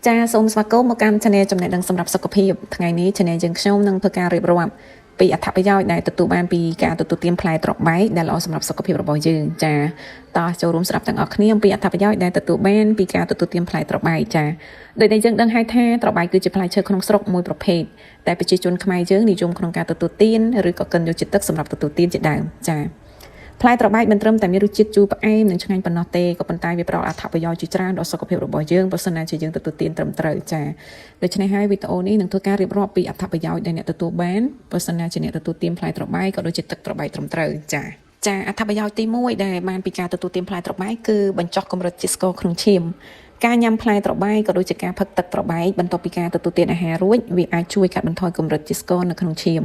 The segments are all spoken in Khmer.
ចាសូមស្វាគមន៍មកកាន់ Channel ចំណេះដឹងសម្រាប់សុខភាពថ្ងៃនេះ Channel យើងខ្ញុំនឹងធ្វើការរៀបរាប់ពីអត្ថប្រយោជន៍ដែលទទួលបានពីការទទួលទានផ្លែត្របែកដែលល្អសម្រាប់សុខភាពរបស់យើងចាតោះចូលរួមស្ដាប់ទាំងអស់គ្នាពីអត្ថប្រយោជន៍ដែលទទួលបានពីការទទួលទានផ្លែត្របែកចាដោយដែលយើងដឹងហើយថាត្របែកគឺជាផ្លែឈើក្នុងស្រុកមួយប្រភេទតែប្រជាជនខ្មែរយើងនិយមក្នុងការទទួលទានឬក៏កិនយកជាតិទឹកសម្រាប់ទទួលទានជាដើមចាផ្លែត្របែកមិនត្រឹមតែមានរសជាតិជូរផ្អែមនិងឆ្ងាញ់ប៉ុណ្ណោះទេក៏ប៉ុន្តែវាផ្ដល់អត្ថប្រយោជន៍ជាច្រើនដល់សុខភាពរបស់យើងបើសិនណាជាយើងទទួលទានត្រឹមត្រូវចាដូច្នេះហើយវីដេអូនេះនឹងធ្វើការរៀបរាប់ពីអត្ថប្រយោជន៍ដែលអ្នកទទួលបានបើសិនណាជាអ្នកទទួលទានផ្លែត្របែកក៏ដូចជាទឹកត្របែកត្រឹមត្រូវចាអត្ថប្រយោជន៍ទី1ដែលបានពីការទទួលទានផ្លែត្របែកគឺបញ្ចុះកម្រិតជាតិស្ករក្នុងឈាមការញ៉ាំផ្លែត្របែកក៏ដូចជាការផឹកទឹកត្របែកបន្ទាប់ពីការទទួលទានអាហាររួចវាអាចជួយកាត់បន្ថយកម្រិតជាតិស្ករនៅក្នុងឈាម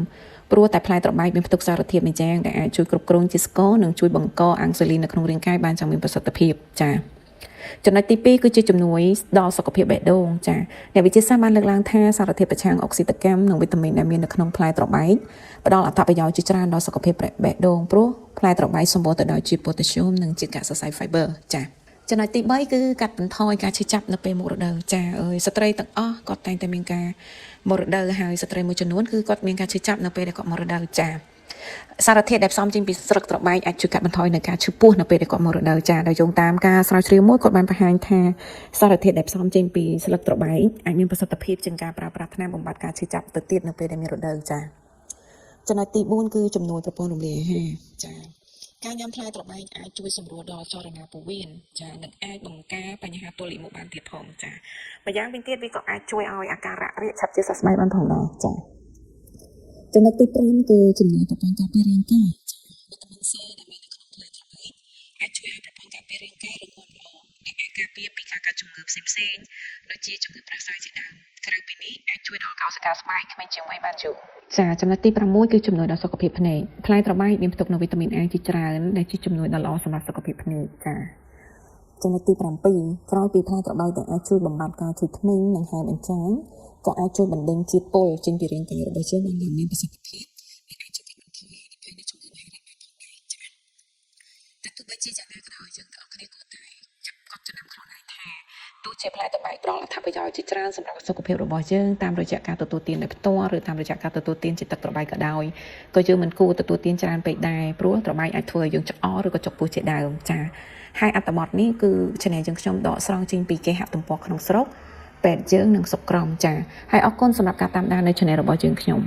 ព្រោះតែផ្លែត្របែកមានផ្ទុកសារធាតុមួយយ៉ាងដែលអាចជួយគ្រប់គ្រងជាតិស្ករនិងជួយបង្កអាំងស៊ូលីននៅក្នុងរាងកាយបានយ៉ាងមានប្រសិទ្ធភាពចាចំណុចទី2គឺជាជំនួយដល់សុខភាពបេះដូងចាអ្នកវិទ្យាសាស្ត្របានលើកឡើងថាសារធាតុប្រឆាំងអុកស៊ីតកម្មនិងវីតាមីនដែលមាននៅក្នុងផ្លែត្របែកផ្ដល់អត្ថប្រយោជន៍ជាច្រើនដល់សុខភាពបេះដូងព្រោះផ្លែត្របែកសម្បូរទៅដោយជាតិប៉ូតាស្យូមនិងជាតិកសិកម្ម fiber ចាចំណុចទី3គឺកាត់បន្ថយការឈឺចាប់នៅពេលមករដូវចាស្ត្រីទាំងអស់គាត់តែងតែមានការមករដូវហើយស្ត្រីមួយចំនួនគឺគាត់មានការឈឺចាប់នៅពេលដែលគាត់មករដូវចាសារធាតុដែលផ្សំចេញពីស្លឹកត្របែកអាចជួយកាត់បន្ថយនៅការឈឺពោះនៅពេលដែលគាត់មករដូវចាដោយយោងតាមការស្រាវជ្រាវមួយគាត់បានបង្ហាញថាសារធាតុដែលផ្សំចេញពីស្លឹកត្របែកអាចមានប្រសិទ្ធភាពជាងការប្រើប្រាស់ថ្នាំបំបាត់ការឈឺចាប់ទៅទៀតនៅពេលដែលមានរដូវចាចំណុចទី4គឺជំនួយប្រព័ន្ធរំលាយអាហារចាការញ៉ាំផ្លែត្របែកអាចជួយសម្រួលដល់ចលនាពោះវៀនចានិងអាចបង្ការបញ្ហាទល់លាមកបានទៀតផងចាម្យ៉ាងវិញទៀតវាក៏អាចជួយឲ្យអាការៈរាគឆាប់ជាសះស្បើយបានផងដែរចាចំណុចទី5គឺជំនួយប្រព័ន្ធការពាររាងកាយវីតាមីន C ដែលមាននៅក្នុងផ្លែត្របែកអាចជួយឲ្យប្រព័ន្ធការពាររាងកាយរឹងមាំល្អនិងអាចការពារពីការកើតជំងឺផ្សេងៗដូចជាជំងឺផ្ដាសាយជាដើមក្រៅពីនេះអាចជួយដល់កោសិកាស្បែកក្មេងជាងវ័យបានយូរចាចំណុចទី6គឺជំនួយដល់សុខភាពភ្នែកផ្លែត្របែកមានផ្ទុកនូវវីតាមីន A ជាច្រើនដែលជាជំនួយដ៏ល្អសម្រាប់សុខភាពភ្នែកចាចំណុចទី7ក្រោយពីផ្លែត្របែកដែលអាចជួយបំបាត់ការឈឺធ្មេញនិងហែលអញ្ចឹងក៏អាចជួយបណ្ដេញជាតិពុលចេញពីរាងកាយរបស់យើងបានយ៉ាងមានប្រសិទ្ធភាពដែលអាចជួយកាត់បន្ថយនៃជំងឺហែលបានផងដែរចាតែទោះបីជាយ៉ាងណាក៏ដោយយើងទាំងអស់គ្នាគួរតែចាប់កត់ចំណាំខ្លួនឯងថាទោះជាផ្លែត្របែកផ្ដល់អត្ថប្រយោជន៍ជាច្រើនសម្រាប់សុខភាពរបស់យើងតាមរយៈការទទួលទានដោយផ្ទាល់ឬតាមរយៈការទទួលទានជាទឹកត្របែកក៏ដោយក៏យើងមិនគួរទទួលទានច្រើនពេកដែរព្រោះត្របែកអាចធ្វើឲ្យយើងច្អល់ឬក៏ចុកពោះជាដើមចាហើយអត្ថបទនេះគឺ Channel យើងខ្ញុំដកស្រង់ចេញពីគេហទំព័រក្នុងស្រុកពេទ្យយើងនិងសុខក្រមចាហើយអរគុណសម្រាប់ការតាមដាននៅ Channel របស់យើងខ្ញុំ